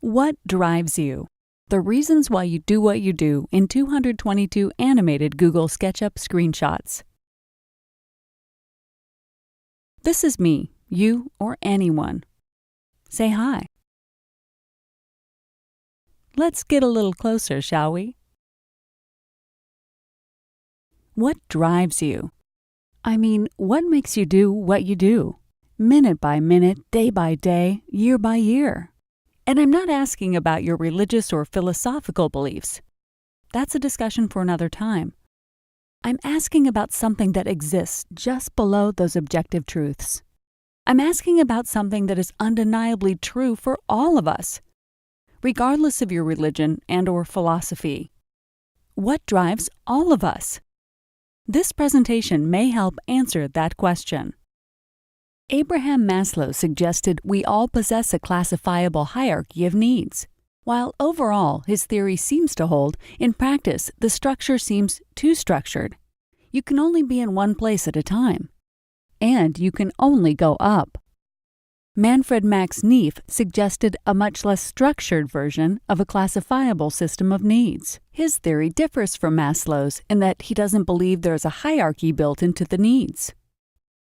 What drives you? The reasons why you do what you do in 222 animated Google SketchUp screenshots. This is me, you, or anyone. Say hi. Let's get a little closer, shall we? What drives you? I mean, what makes you do what you do? Minute by minute, day by day, year by year. And I'm not asking about your religious or philosophical beliefs. That's a discussion for another time. I'm asking about something that exists just below those objective truths. I'm asking about something that is undeniably true for all of us, regardless of your religion and/or philosophy. What drives all of us? This presentation may help answer that question. Abraham Maslow suggested we all possess a classifiable hierarchy of needs. While overall his theory seems to hold, in practice the structure seems too structured. You can only be in one place at a time. And you can only go up. Manfred Max-Neef suggested a much less structured version of a classifiable system of needs. His theory differs from Maslow's in that he doesn't believe there is a hierarchy built into the needs.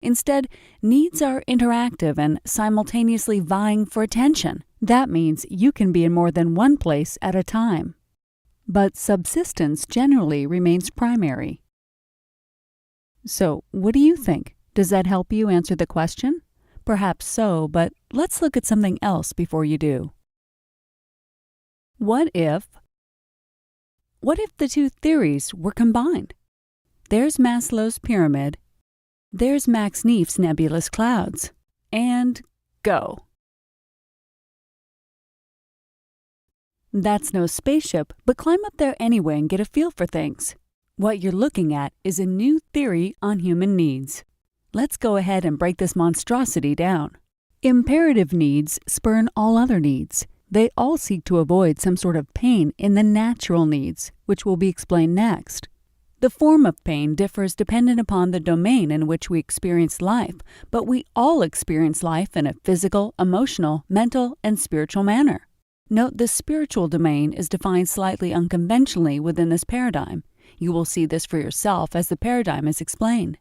Instead, needs are interactive and simultaneously vying for attention. That means you can be in more than one place at a time. But subsistence generally remains primary. So, what do you think? Does that help you answer the question? Perhaps so, but let's look at something else before you do. What if the two theories were combined? There's Maslow's pyramid, there's Max-Neef's nebulous clouds, and go. That's no spaceship, but climb up there anyway and get a feel for things. What you're looking at is a new theory on human needs. Let's go ahead and break this monstrosity down. Imperative needs spurn all other needs. They all seek to avoid some sort of pain in the natural needs, which will be explained next. The form of pain differs dependent upon the domain in which we experience life, but we all experience life in a physical, emotional, mental, and spiritual manner. Note the spiritual domain is defined slightly unconventionally within this paradigm. You will see this for yourself as the paradigm is explained.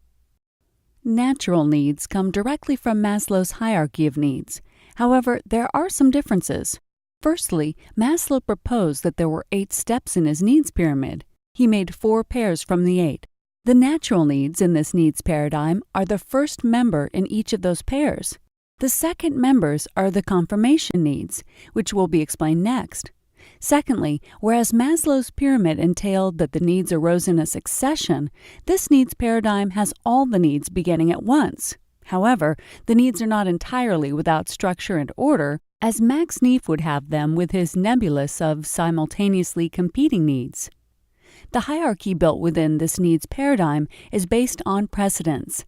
Natural needs come directly from Maslow's hierarchy of needs. However, there are some differences. Firstly, Maslow proposed that there were 8 steps in his needs pyramid. He made 4 pairs from the 8. The natural needs in this needs paradigm are the first member in each of those pairs. The second members are the confirmation needs, which will be explained next. Secondly, whereas Maslow's pyramid entailed that the needs arose in a succession, this needs paradigm has all the needs beginning at once. However, the needs are not entirely without structure and order, as Max-Neef would have them with his nebulous of simultaneously competing needs. The hierarchy built within this needs paradigm is based on precedence.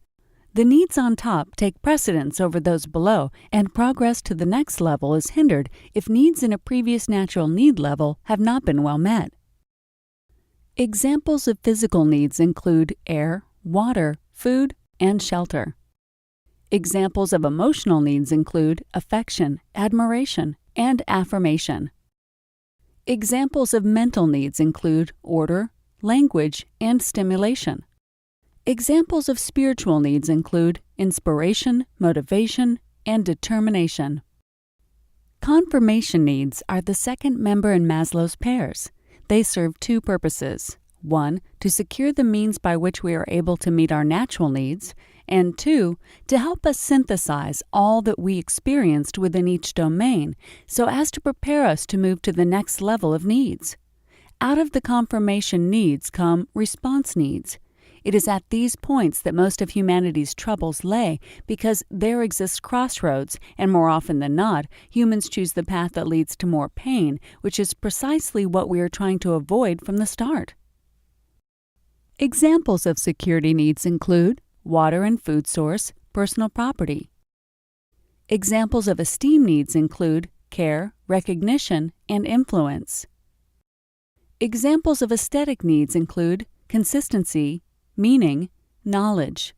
The needs on top take precedence over those below, and progress to the next level is hindered if needs in a previous natural need level have not been well met. Examples of physical needs include air, water, food, and shelter. Examples of emotional needs include affection, admiration, and affirmation. Examples of mental needs include order, language, and stimulation. Examples of spiritual needs include inspiration, motivation, and determination. Confirmation needs are the second member in Maslow's pairs. They serve 2 purposes. 1, to secure the means by which we are able to meet our natural needs, and 2, to help us synthesize all that we experienced within each domain so as to prepare us to move to the next level of needs. Out of the confirmation needs come response needs. It is at these points that most of humanity's troubles lay, because there exist crossroads, and more often than not, humans choose the path that leads to more pain, which is precisely what we are trying to avoid from the start. Examples of security needs include water and food source, personal property. Examples of esteem needs include care, recognition, and influence. Examples of aesthetic needs include consistency, meaning, knowledge.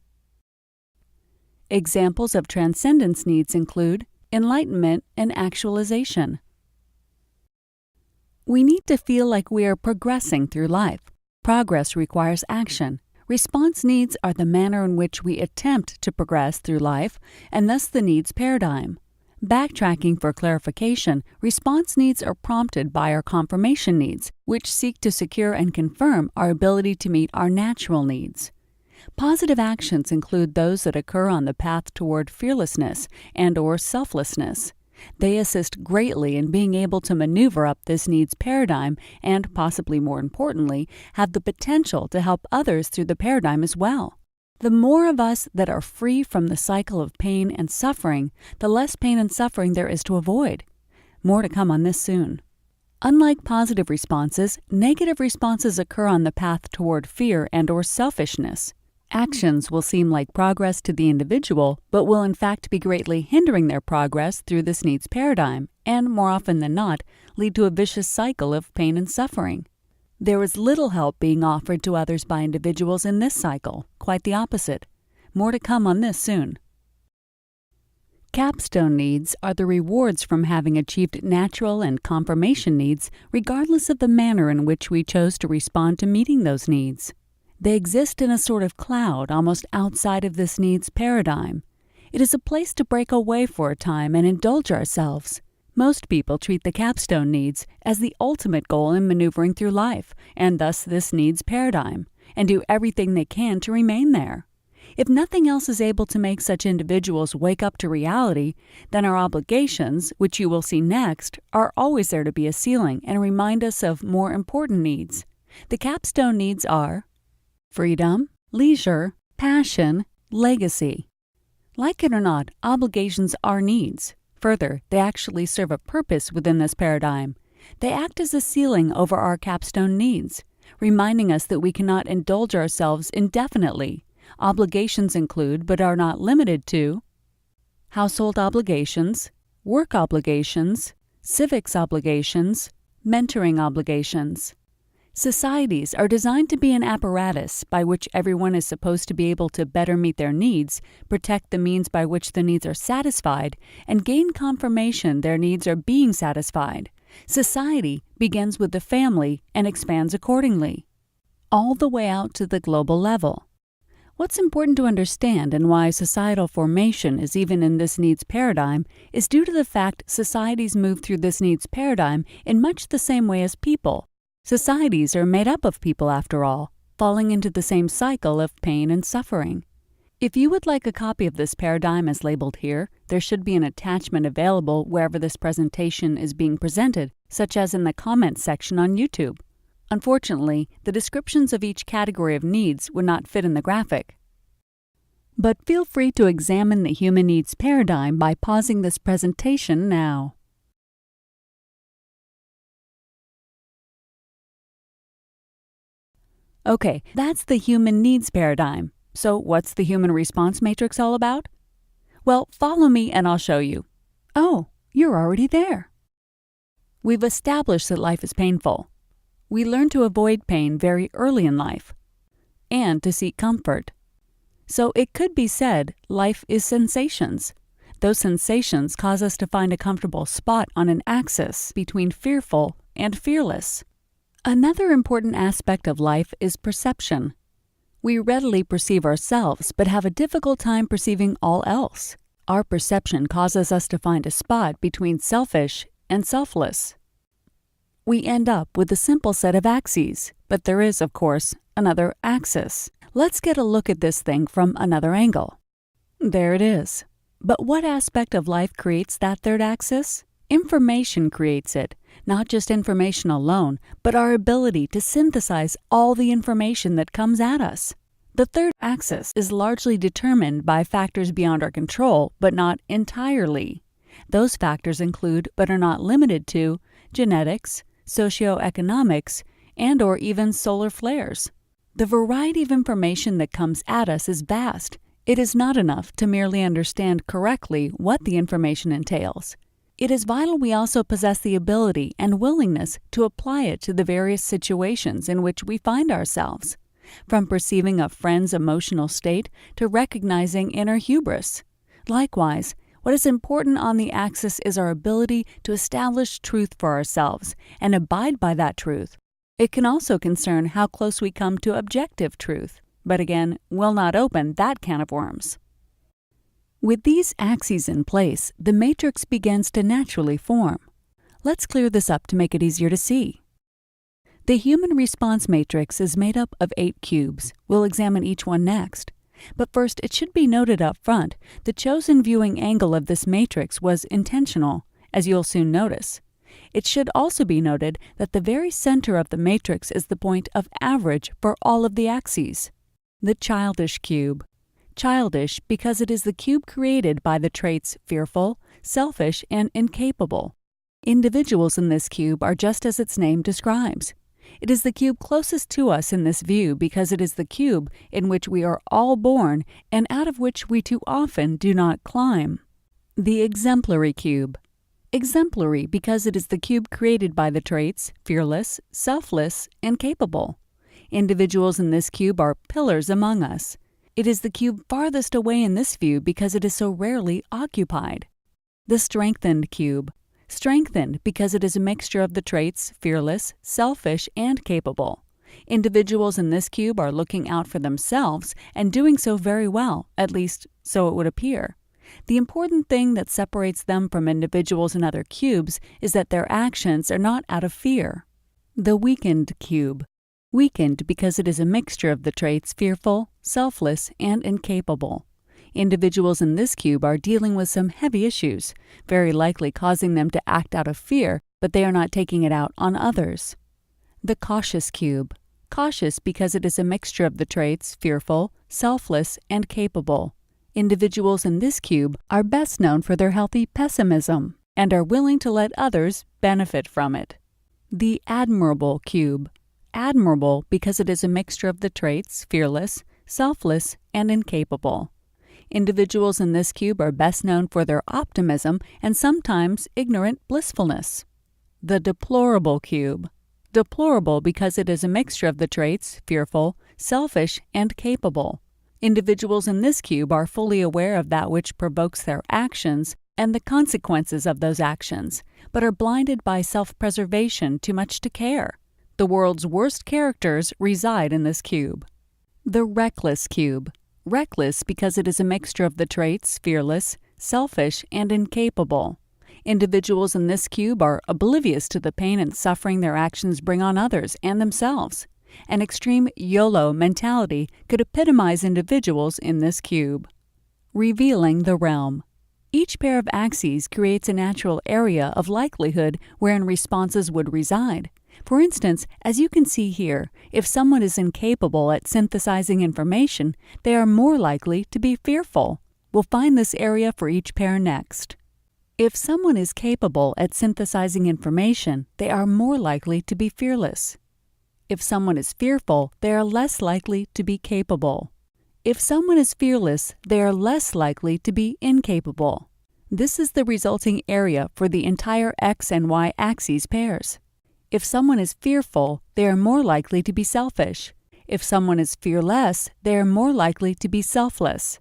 Examples of transcendence needs include enlightenment and actualization. We need to feel like we are progressing through life. Progress requires action. Response needs are the manner in which we attempt to progress through life, and thus the needs paradigm. Backtracking for clarification, response needs are prompted by our confirmation needs, which seek to secure and confirm our ability to meet our natural needs. Positive actions include those that occur on the path toward fearlessness and/or selflessness. They assist greatly in being able to maneuver up this needs paradigm and, possibly more importantly, have the potential to help others through the paradigm as well. The more of us that are free from the cycle of pain and suffering, the less pain and suffering there is to avoid. More to come on this soon. Unlike positive responses, negative responses occur on the path toward fear and/or selfishness. Actions will seem like progress to the individual, but will in fact be greatly hindering their progress through this needs paradigm, and more often than not, lead to a vicious cycle of pain and suffering. There is little help being offered to others by individuals in this cycle, quite the opposite. More to come on this soon. Capstone needs are the rewards from having achieved natural and confirmation needs, regardless of the manner in which we chose to respond to meeting those needs. They exist in a sort of cloud almost outside of this needs paradigm. It is a place to break away for a time and indulge ourselves. Most people treat the capstone needs as the ultimate goal in maneuvering through life, and thus this needs paradigm, and do everything they can to remain there. If nothing else is able to make such individuals wake up to reality, then our obligations, which you will see next, are always there to be a ceiling and remind us of more important needs. The capstone needs are freedom, leisure, passion, legacy. Like it or not, obligations are needs. Further, they actually serve a purpose within this paradigm. They act as a ceiling over our capstone needs, reminding us that we cannot indulge ourselves indefinitely. Obligations include, but are not limited to, household obligations, work obligations, civics obligations, mentoring obligations. Societies are designed to be an apparatus by which everyone is supposed to be able to better meet their needs, protect the means by which the needs are satisfied, and gain confirmation their needs are being satisfied. Society begins with the family and expands accordingly, all the way out to the global level. What's important to understand and why societal formation is even in this needs paradigm is due to the fact societies move through this needs paradigm in much the same way as people. Societies are made up of people, after all, falling into the same cycle of pain and suffering. If you would like a copy of this paradigm as labeled here, there should be an attachment available wherever this presentation is being presented, such as in the comments section on YouTube. Unfortunately, the descriptions of each category of needs would not fit in the graphic. But feel free to examine the human needs paradigm by pausing this presentation now. Okay, that's the human needs paradigm. So what's the human response matrix all about? Well, follow me and I'll show you. Oh, you're already there. We've established that life is painful. We learn to avoid pain very early in life and to seek comfort. So it could be said life is sensations. Those sensations cause us to find a comfortable spot on an axis between fearful and fearless. Another important aspect of life is perception. We readily perceive ourselves, but have a difficult time perceiving all else. Our perception causes us to find a spot between selfish and selfless. We end up with a simple set of axes, but there is, of course, another axis. Let's get a look at this thing from another angle. There it is. But what aspect of life creates that third axis? Information creates it. Not just information alone, but our ability to synthesize all the information that comes at us. The third axis is largely determined by factors beyond our control, but not entirely. Those factors include, but are not limited to, genetics, socioeconomics, and/or even solar flares. The variety of information that comes at us is vast. It is not enough to merely understand correctly what the information entails. It is vital we also possess the ability and willingness to apply it to the various situations in which we find ourselves, from perceiving a friend's emotional state to recognizing inner hubris. Likewise, What is important on the axis is our ability to establish truth for ourselves and abide by that truth. It can also concern how close we come to objective truth, but again, we'll not open that can of worms. With these axes in place, the matrix begins to naturally form. Let's clear this up to make it easier to see. The human response matrix is made up of 8 cubes. We'll examine each one next. But first, it should be noted up front, the chosen viewing angle of this matrix was intentional, as you'll soon notice. It should also be noted that the very center of the matrix is the point of average for all of the axes. The childish cube. Childish because it is the cube created by the traits fearful, selfish, and incapable. Individuals in this cube are just as its name describes. It is the cube closest to us in this view because it is the cube in which we are all born and out of which we too often do not climb. The exemplary cube. Exemplary because it is the cube created by the traits fearless, selfless, and capable. Individuals in this cube are pillars among us. It is the cube farthest away in this view because it is so rarely occupied. The strengthened cube. Strengthened because it is a mixture of the traits fearless, selfish, and capable. Individuals in this cube are looking out for themselves and doing so very well, at least so it would appear. The important thing that separates them from individuals in other cubes is that their actions are not out of fear. The weakened cube. Weakened because it is a mixture of the traits fearful, selfless, and incapable. Individuals in this cube are dealing with some heavy issues, very likely causing them to act out of fear, but they are not taking it out on others. The cautious cube. Cautious because it is a mixture of the traits fearful, selfless, and capable. Individuals in this cube are best known for their healthy pessimism and are willing to let others benefit from it. The admirable cube. Admirable because it is a mixture of the traits fearless, selfless, and incapable. Individuals in this cube are best known for their optimism and sometimes ignorant blissfulness. The deplorable cube. Deplorable because it is a mixture of the traits fearful, selfish, and capable. Individuals in this cube are fully aware of that which provokes their actions and the consequences of those actions, but are blinded by self-preservation too much to care. The world's worst characters reside in this cube. The reckless cube. Reckless because it is a mixture of the traits fearless, selfish, and incapable. Individuals in this cube are oblivious to the pain and suffering their actions bring on others and themselves. An extreme YOLO mentality could epitomize individuals in this cube. Revealing the realm. Each pair of axes creates a natural area of likelihood wherein responses would reside. For instance, as you can see here, if someone is incapable at synthesizing information, they are more likely to be fearful. We'll find this area for each pair next. If someone is capable at synthesizing information, they are more likely to be fearless. If someone is fearful, they are less likely to be capable. If someone is fearless, they are less likely to be incapable. This is the resulting area for the entire X and Y axes pairs. If someone is fearful, they are more likely to be selfish. If someone is fearless, they are more likely to be selfless.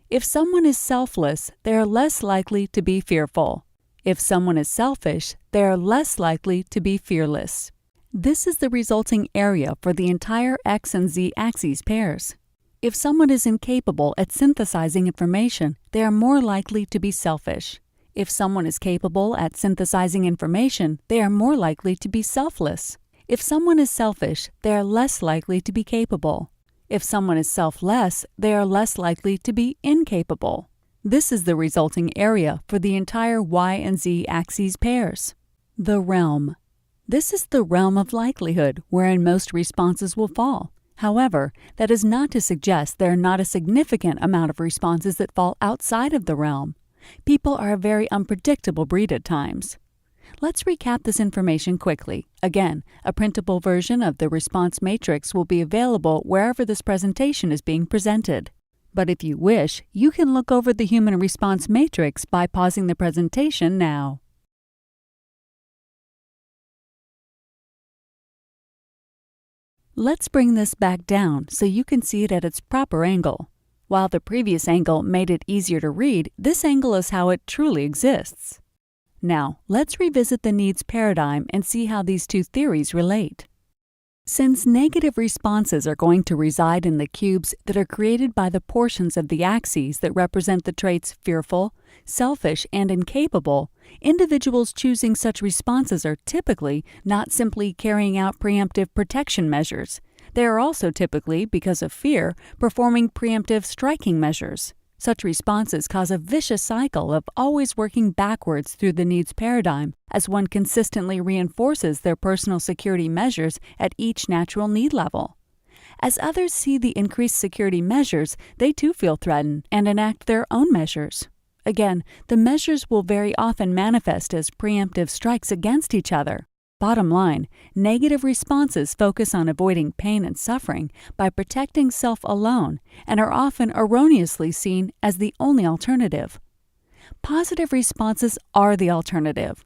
If someone is selfless, they are less likely to be fearful. If someone is selfish, they are less likely to be fearless. This is the resulting area for the entire X and Z axes pairs. If someone is incapable at synthesizing information, they are more likely to be selfish. If someone is capable at synthesizing information, they are more likely to be selfless. If someone is selfish, they are less likely to be capable. If someone is selfless, they are less likely to be incapable. This is the resulting area for the entire Y and Z axes pairs. The realm. This is the realm of likelihood wherein most responses will fall. However, that is not to suggest there are not a significant amount of responses that fall outside of the realm. People are a very unpredictable breed at times. Let's recap this information quickly. Again, a printable version of the response matrix will be available wherever this presentation is being presented. But if you wish, you can look over the human response matrix by pausing the presentation now. Let's bring this back down so you can see it at its proper angle. While the previous angle made it easier to read, this angle is how it truly exists. Now, let's revisit the needs paradigm and see how these two theories relate. Since negative responses are going to reside in the cubes that are created by the portions of the axes that represent the traits fearful, selfish, and incapable, individuals choosing such responses are typically not simply carrying out preemptive protection measures. They are also typically, because of fear, performing preemptive striking measures. Such responses cause a vicious cycle of always working backwards through the needs paradigm as one consistently reinforces their personal security measures at each natural need level. As others see the increased security measures, they too feel threatened and enact their own measures. Again, the measures will very often manifest as preemptive strikes against each other. Bottom line, negative responses focus on avoiding pain and suffering by protecting self alone and are often erroneously seen as the only alternative. Positive responses are the alternative.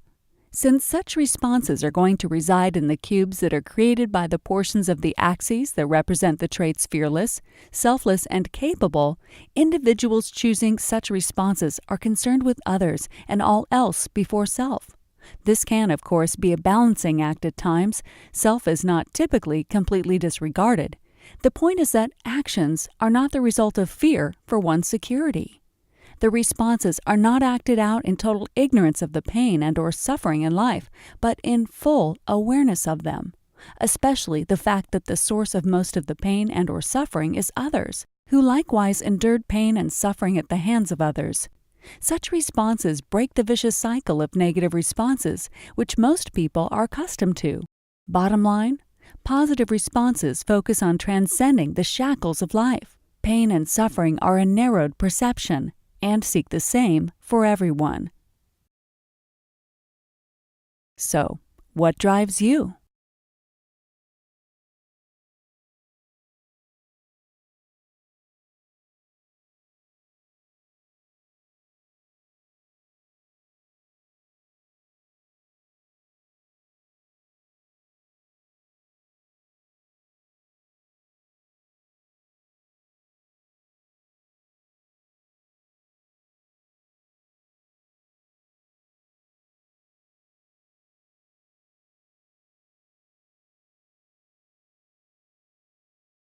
Since such responses are going to reside in the cubes that are created by the portions of the axes that represent the traits fearless, selfless, and capable, individuals choosing such responses are concerned with others and all else before self. This can, of course, be a balancing act at times. Self is not typically completely disregarded. The point is that actions are not the result of fear for one's security. The responses are not acted out in total ignorance of the pain and/or suffering in life, but in full awareness of them, especially the fact that the source of most of the pain and/or suffering is others, who likewise endured pain and suffering at the hands of others. Such responses break the vicious cycle of negative responses, which most people are accustomed to. Bottom line, positive responses focus on transcending the shackles of life. Pain and suffering are a narrowed perception, and seek the same for everyone. So, what drives you?